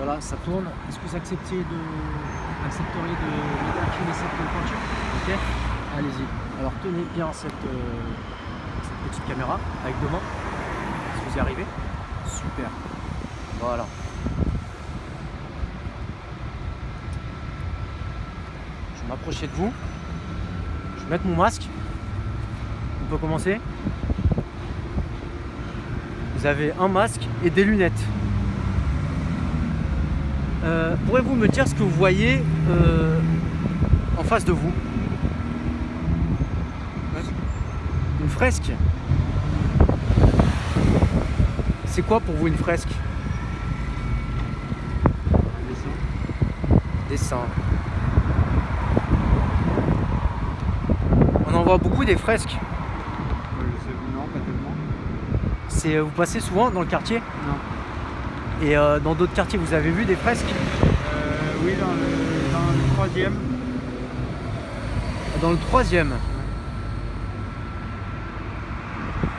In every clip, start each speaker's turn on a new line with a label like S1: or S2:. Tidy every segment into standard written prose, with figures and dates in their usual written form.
S1: Voilà, ça tourne. Est-ce que vous accepteriez de m'aider à filmer cette peinture? Ok, allez-y. Alors tenez bien cette petite caméra avec deux mains. Est-ce que vous y arrivez? Super. Voilà. Je vais m'approcher de vous. Je vais mettre mon masque. On peut commencer. Vous avez un masque et des lunettes. Pourriez-vous me dire ce que vous voyez en face de vous? Une fresque. C'est quoi pour vous une fresque? Dessin. On en voit beaucoup des fresques.
S2: Non, pas tellement.
S1: Vous passez souvent dans le quartier?
S2: Non.
S1: Et dans d'autres quartiers, vous avez vu des fresques?
S2: Oui, dans le troisième.
S1: Dans le troisième.
S2: Ouais.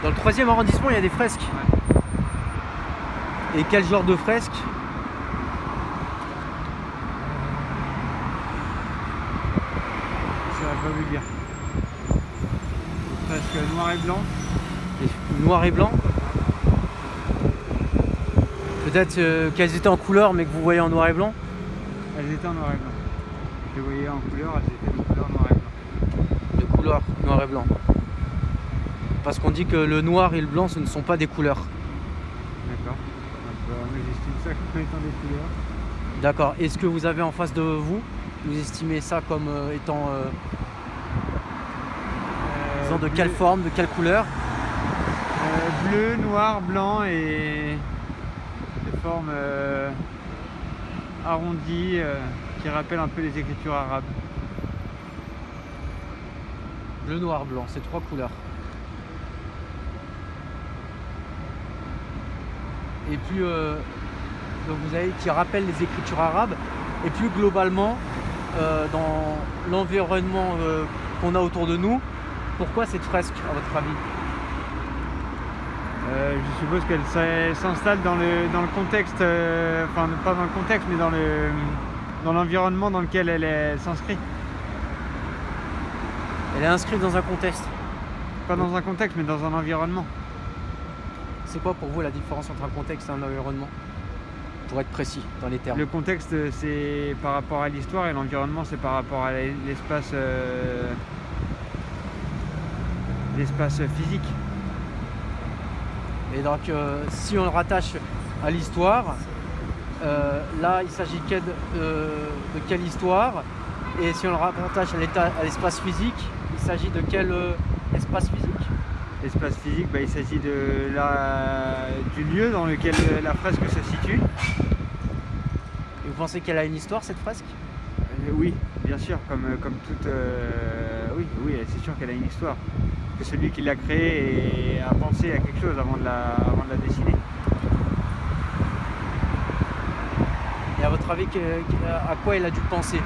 S1: Dans le troisième arrondissement, il y a des fresques.
S2: Ouais.
S1: Et quel genre de fresques?
S2: Je saurais pas vous dire. Presque noir et blanc.
S1: Noir et blanc? Peut-être qu'elles étaient en couleur mais que vous voyez en noir et blanc?
S2: Elles étaient en noir et blanc. Je les voyais en couleur, elles étaient de couleur noir et blanc.
S1: De couleur noir et blanc. Parce qu'on dit que le noir et le blanc ce ne sont pas des couleurs.
S2: D'accord. Moi j'estime ça comme étant des couleurs.
S1: D'accord. Et ce que vous avez en face de vous, vous estimez ça comme étant disons de quelle forme, de quelle couleur?
S2: Bleu, noir, blanc et des formes arrondies qui rappellent un peu les écritures arabes.
S1: Bleu, noir, blanc, c'est trois couleurs. Et puis, donc vous avez qui rappellent les écritures arabes. Et plus globalement, dans l'environnement qu'on a autour de nous, pourquoi cette fresque, à votre avis?
S2: Je suppose qu'elle s'installe dans le contexte, enfin pas dans le contexte, mais dans l'environnement dans lequel elle s'inscrit.
S1: Elle est inscrite dans un contexte.
S2: Pas dans un contexte, mais dans un environnement.
S1: C'est quoi pour vous la différence entre un contexte et un environnement? Pour être précis dans les termes.
S2: Le contexte, c'est par rapport à l'histoire et l'environnement, c'est par rapport à l'espace physique.
S1: Et donc, si on le rattache à l'histoire, là, il s'agit de quelle histoire? Et si on le rattache à l'espace physique, il s'agit de quel espace physique?
S2: L'espace physique, il s'agit du lieu dans lequel la fresque se situe.
S1: Et vous pensez qu'elle a une histoire, cette fresque?
S2: Oui, bien sûr, comme toute... oui, c'est sûr qu'elle a une histoire. Que celui qui l'a créée a pensé à quelque chose avant de la dessiner.
S1: Et à votre avis, à quoi elle a dû penser?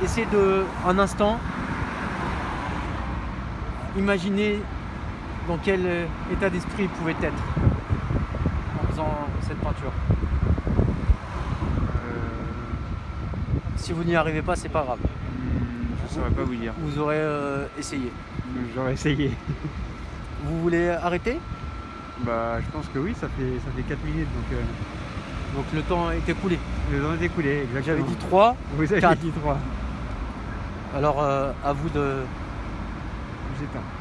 S1: Essayez un instant, imaginer dans quel état d'esprit il pouvait être en faisant cette peinture. Si vous n'y arrivez pas, c'est pas grave.
S2: Je saurais pas vous dire.
S1: Vous aurez essayé.
S2: J'aurais essayé.
S1: Vous voulez arrêter?
S2: Je pense que oui, ça fait 4 minutes,
S1: Donc le temps est écoulé.
S2: le temps est écoulé, exactement.
S1: J'avais dit 3.
S2: Vous avez
S1: 4.
S2: dit 3.
S1: Alors à vous de...
S2: J'éteins.